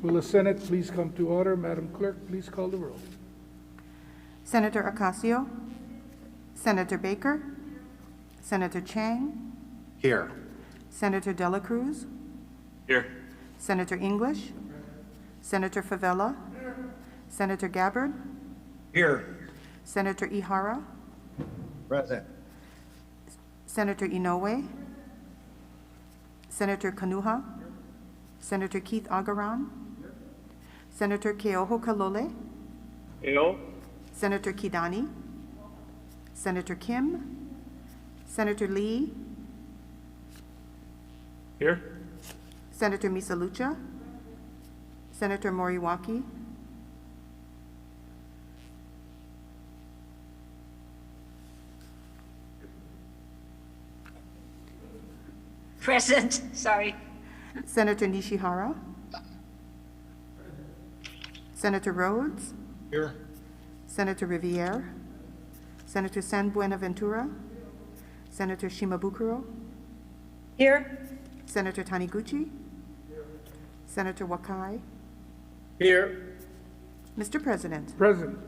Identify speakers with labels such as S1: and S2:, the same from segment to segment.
S1: Will the Senate please come to order? Madam Clerk, please call the roll.
S2: Senator Ocasio, Senator Baker, Senator Chang,
S3: Here.
S2: Senator Dela Cruz,
S3: Here.
S2: Senator English, Senator Favela, Senator Gabbard,
S3: Here.
S2: Senator Ihara,
S3: Present.
S2: Senator Inoue, Senator Kanuha, Senator Keith Agaran, Senator Keoho Kalole,
S4: Eo.
S2: Senator Kidani, Senator Kim, Senator Lee,
S4: Here.
S2: Senator Misalucha, Senator Moriwaki,
S5: Present, sorry.
S2: Senator Nishihara, Senator Rhodes,
S3: Here.
S2: Senator Riviere, Senator San Buenaventura, Senator Shimabukuro,
S5: Here.
S2: Senator Taniguchi, Senator Wakai.
S4: Here.
S2: Mr. President,
S1: Present.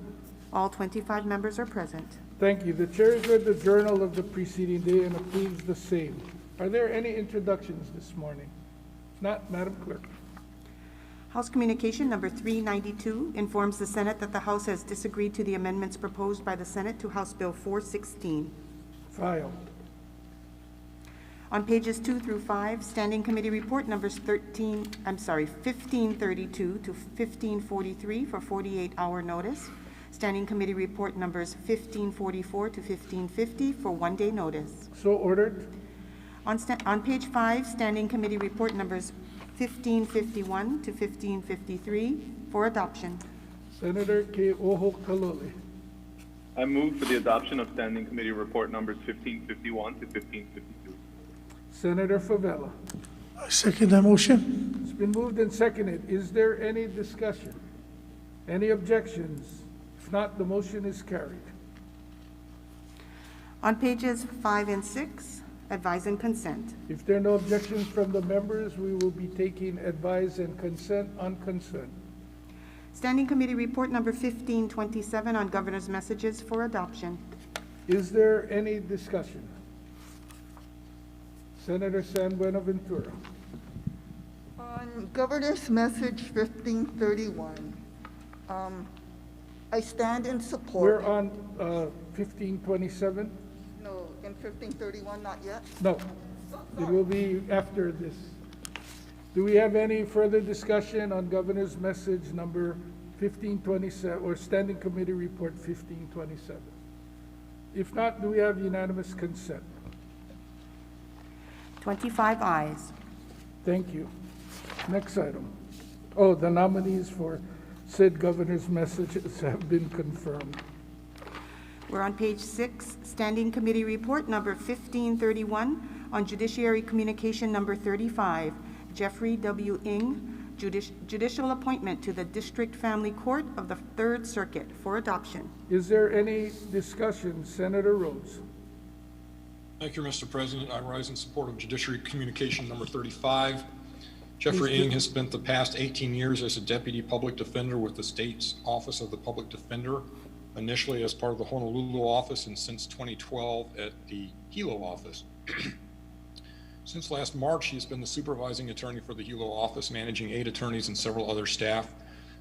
S2: all 25 members are present.
S1: Thank you. The chair has read the journal of the preceding day and approves the same. Are there any introductions this morning? If not, Madam Clerk.
S2: House Communication number 392 informs the Senate that the House has disagreed to the amendments proposed by the Senate to House Bill 416.
S1: Filed.
S2: On pages 2 through 5, Standing Committee Report numbers 1532 to 1543 for 48-hour notice. Standing Committee Report numbers 1544 to 1550 for one-day notice.
S1: So ordered.
S2: On page 5, Standing Committee Report numbers 1551 to 1553 for adoption.
S1: Senator Keoho Kalole.
S4: I move for the adoption of Standing Committee Report numbers 1551 to 1552.
S1: Senator Favela.
S6: I second that motion.
S1: It's been moved and seconded. Is there any discussion? Any objections? If not, the motion is carried.
S2: On pages 5 and 6, advise and consent.
S1: If there are no objections from the members, we will be taking advise and consent on consent.
S2: Standing Committee Report number 1527 on Governor's Messages for adoption.
S1: Is there any discussion? Senator San Buenaventura.
S7: On Governor's Message 1531, I stand in support.
S1: We're on 1527?
S7: No, in 1531, not yet.
S1: No, it will be after this. Do we have any further discussion on Governor's Message number 1527 or Standing Committee Report 1527? If not, do we have unanimous consent?
S2: 25 ayes.
S1: Thank you. Next item. Oh, the nominees for said Governor's Messages have been confirmed.
S2: We're on page 6, Standing Committee Report number 1531 on Judiciary Communication number 35, Jeffrey W. Ng, judicial appointment to the District Family Court of the Third Circuit for adoption.
S1: Is there any discussion? Senator Rhodes.
S8: Thank you, Mr. President. I rise in support of Judiciary Communication number 35. Jeffrey Ng has spent the past 18 years as a deputy public defender with the state's Office of the Public Defender, initially as part of the Honolulu office and since 2012 at the Hilo office. Since last March, he has been the supervising attorney for the Hilo office, managing 8 attorneys and several other staff.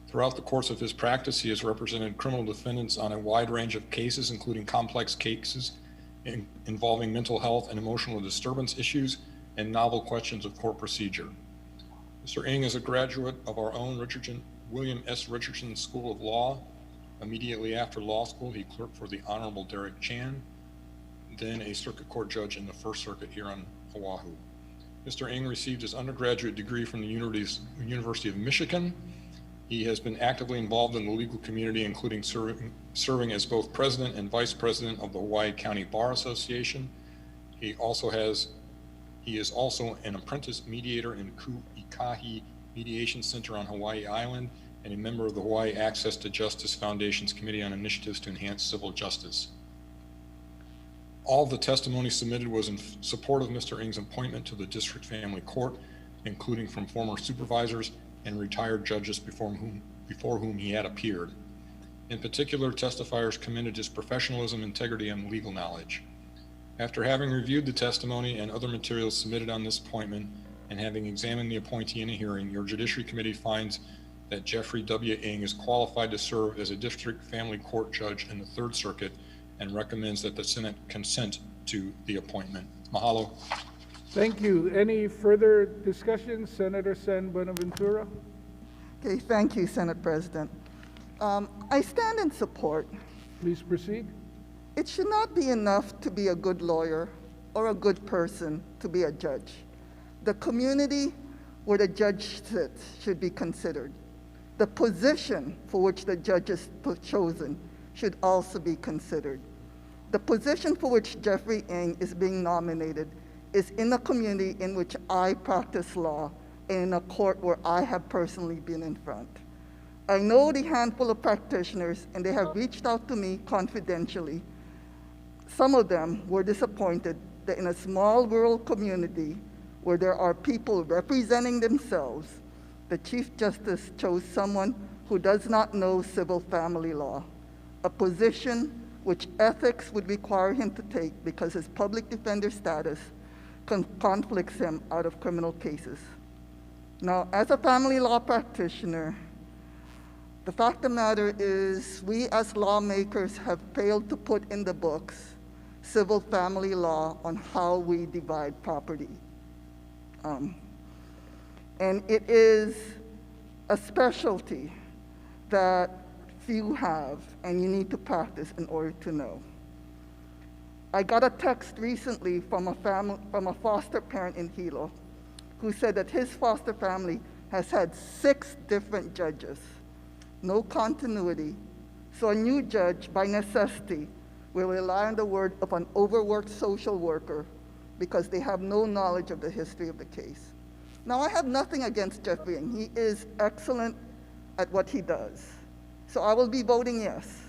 S8: Throughout the course of his practice, he has represented criminal defendants on a wide range of cases, including complex cases involving mental health and emotional disturbance issues and novel questions of court procedure. Mr. Ng is a graduate of our own William S. Richardson School of Law. Immediately after law school, he clerked for the Honorable Derek Chan, then a circuit court judge in the First Circuit here on Oahu. Mr. Ng received his undergraduate degree from the University of Michigan. He has been actively involved in the legal community, including serving as both president and vice president of the Hawaii County Bar Association. He is also an apprentice mediator in Ku'ikahi Mediation Center on Hawaii Island and a member of the Hawaii Access to Justice Foundation's Committee on Initiatives to Enhance Civil Justice. All the testimony submitted was in support of Mr. Ng's appointment to the District Family Court, including from former supervisors and retired judges before whom he had appeared. In particular, testifiers commended his professionalism, integrity, and legal knowledge. After having reviewed the testimony and other materials submitted on this appointment, and having examined the appointee in a hearing, your Judiciary Committee finds that Jeffrey W. Ng is qualified to serve as a District Family Court Judge in the Third Circuit and recommends that the Senate consent to the appointment. Mahalo.
S1: Thank you. Any further discussion? Senator San Buenaventura?
S7: Okay, thank you, Senate President. I stand in support.
S1: Please proceed.
S7: It should not be enough to be a good lawyer or a good person to be a judge. The community where the judge sits should be considered. The position for which the judge is chosen should also be considered. The position for which Jeffrey Ng is being nominated is in a community in which I practice law and in a court where I have personally been in front. I know the handful of practitioners, and they have reached out to me confidentially. Some of them were disappointed that in a small rural community where there are people representing themselves, the Chief Justice chose someone who does not know civil family law, a position which ethics would require him to take because his public defender status conflicts him out of criminal cases. Now, as a family law practitioner, the fact of the matter is we as lawmakers have failed to put in the books civil family law on how we divide property. And it is a specialty that few have, and you need to practice in order to know. I got a text recently from a foster parent in Hilo who said that his foster family has had 6 different judges, no continuity, so a new judge, by necessity, will rely on the word of an overworked social worker because they have no knowledge of the history of the case. Now, I have nothing against Jeffrey Ng. He is excellent at what he does. So I will be voting yes.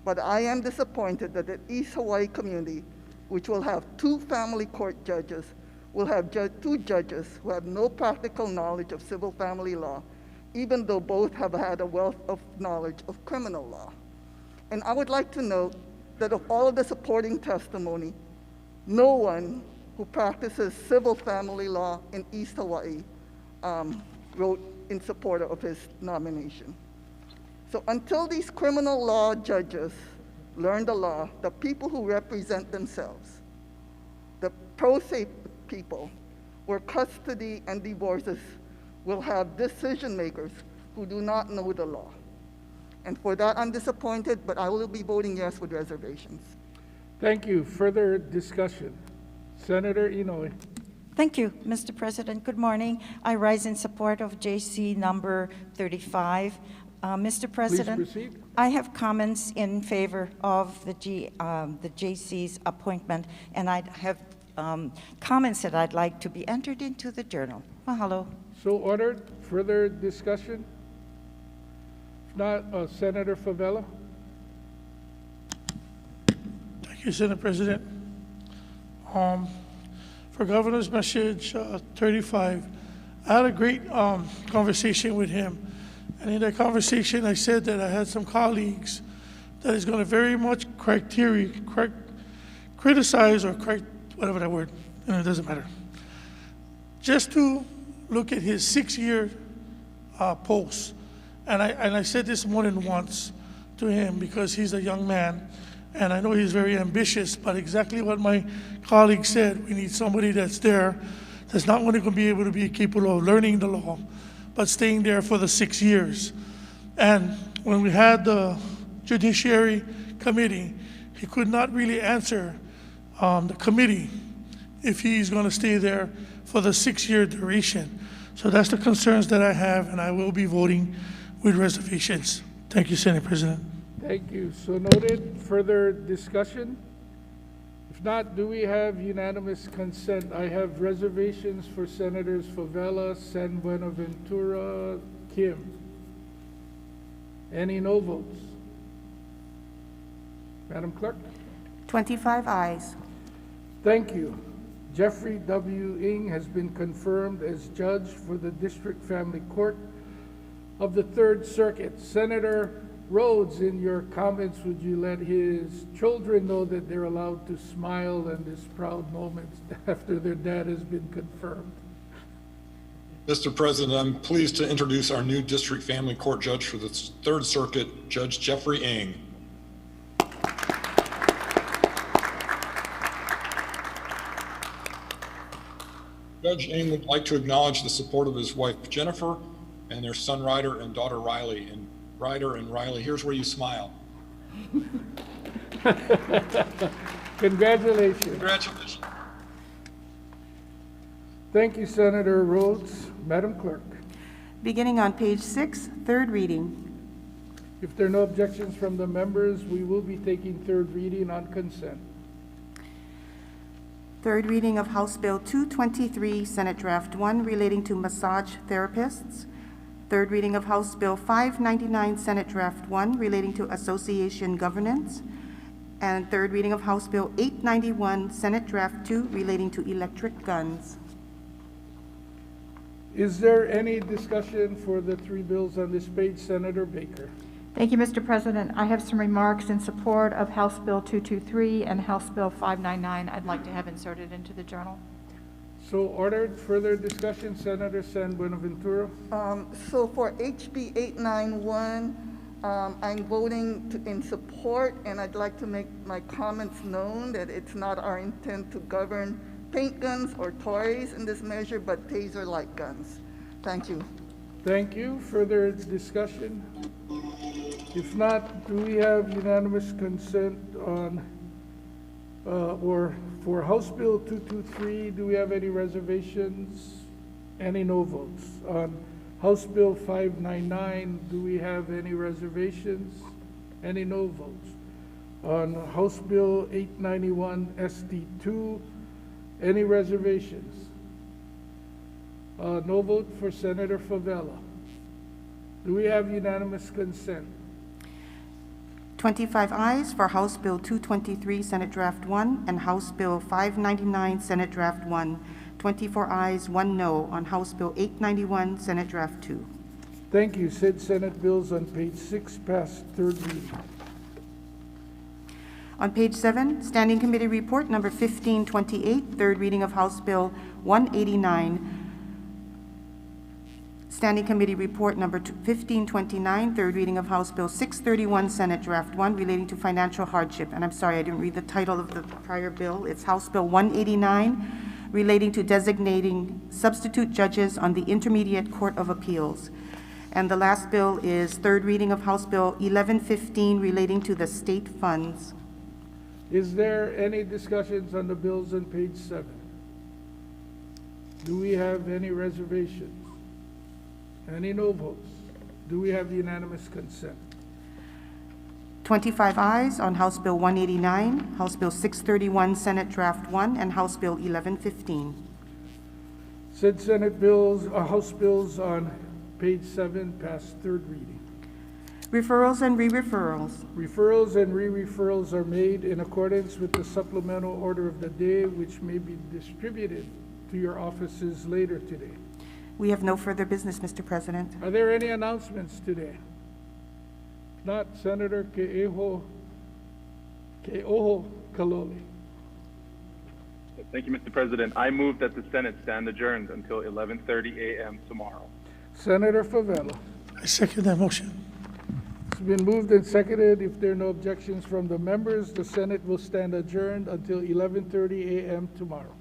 S7: But I am disappointed that the East Hawaii community, which will have 2 family court judges, will have 2 judges who have no practical knowledge of civil family law, even though both have had a wealth of knowledge of criminal law. And I would like to note that of all of the supporting testimony, no one who practices civil family law in East Hawaii wrote in support of his nomination. So until these criminal law judges learn the law, the people who represent themselves, the pro se people, where custody and divorces will have decision makers who do not know the law. And for that, I'm disappointed, but I will be voting yes with reservations.
S1: Thank you. Further discussion? Senator Inoue.
S5: Thank you, Mr. President. Good morning. I rise in support of JC number 35. Mr. President,
S1: proceed.
S5: I have comments in favor of the JC's appointment, and I have comments that I'd like to be entered into the journal. Mahalo.
S1: So ordered. Further discussion? If not, Senator Favela.
S6: Thank you, Senate President. For Governor's Message 35, I had a great conversation with him. And in that conversation, I said that I had some colleagues that is going to very much criticize or whatever that word, it doesn't matter. Just to look at his 6-year post. And I said this more than once to him because he's a young man and I know he's very ambitious, but exactly what my colleague said, we need somebody that's there, that's not only going to be able to be capable of learning the law, but staying there for the 6 years. And when we had the Judiciary Committee, he could not really answer the committee if he's going to stay there for the 6-year duration. So that's the concerns that I have, and I will be voting with reservations. Thank you, Senate President.
S1: Thank you. So noted. Further discussion? If not, do we have unanimous consent? I have reservations for Senators Favela, San Buenaventura, Kim. Any no votes? Madam Clerk?
S2: 25 ayes.
S1: Thank you. Jeffrey W. Ng has been confirmed as judge for the District Family Court of the Third Circuit. Senator Rhodes, in your comments, would you let his children know that they're allowed to smile in this proud moment after their dad has been confirmed?
S8: Mr. President, I'm pleased to introduce our new District Family Court Judge for the Third Circuit, Judge Jeffrey Ng. Judge Ng would like to acknowledge the support of his wife Jennifer and their son Ryder and daughter Riley. And Ryder and Riley, here's where you smile.
S1: Congratulations.
S8: Congratulations.
S1: Thank you, Senator Rhodes. Madam Clerk,
S2: Beginning on page 6, third reading.
S1: if there are no objections from the members, we will be taking third reading on consent.
S2: Third reading of House Bill 223, Senate Draft 1, relating to massage therapists. Third reading of House Bill 599, Senate Draft 1, relating to association governance. And third reading of House Bill 891, Senate Draft 2, relating to electric guns.
S1: Is there any discussion for the three bills on this page? Senator Baker.
S9: Thank you, Mr. President. I have some remarks in support of House Bill 223 and House Bill 599 I'd like to have inserted into the journal.
S1: So ordered. Further discussion, Senator San Buenaventura.
S7: So for HB 891, I'm voting in support, and I'd like to make my comments known that it's not our intent to govern paint guns or toys in this measure, but taser-like guns. Thank you.
S1: Thank you. Further discussion? If not, do we have unanimous consent on, or for House Bill 223, do we have any reservations? Any no votes? On House Bill 599, do we have any reservations? Any no votes? On House Bill 891 ST2, any reservations? No vote for Senator Favela. Do we have unanimous consent?
S2: 25 ayes for House Bill 223, Senate Draft 1, and House Bill 599, Senate Draft 1. 24 ayes, 1 no on House Bill 891, Senate Draft 2.
S1: Thank you. Said Senate bills on page 6 passed third reading.
S2: On page 7, Standing Committee Report number 1528, third reading of House Bill 189. Standing Committee Report number 1529, third reading of House Bill 631, Senate Draft 1, relating to financial hardship. And I'm sorry, I didn't read the title of the prior bill. It's House Bill 189, relating to designating substitute judges on the Intermediate Court of Appeals. And the last bill is third reading of House Bill 1115, relating to the state funds.
S1: Is there any discussions on the bills on page 7? Do we have any reservations? Any no votes? Do we have unanimous consent?
S2: 25 ayes on House Bill 189, House Bill 631, Senate Draft 1, and House Bill 1115.
S1: Said Senate bills, House bills on page 7 passed third reading.
S2: Referrals and re-referrals.
S1: Referrals and re-referrals are made in accordance with the supplemental order of the day, which may be distributed to your offices later today.
S2: We have no further business, Mr. President.
S1: Are there any announcements today? Not Senator Ke'oho Kaloli.
S4: Thank you, Mr. President. I move that the Senate stand adjourned until 11:30 a.m. tomorrow.
S1: Senator Favela.
S6: I second that motion.
S1: It's been moved and seconded. If there are no objections from the members, the Senate will stand adjourned until 11:30 a.m. tomorrow.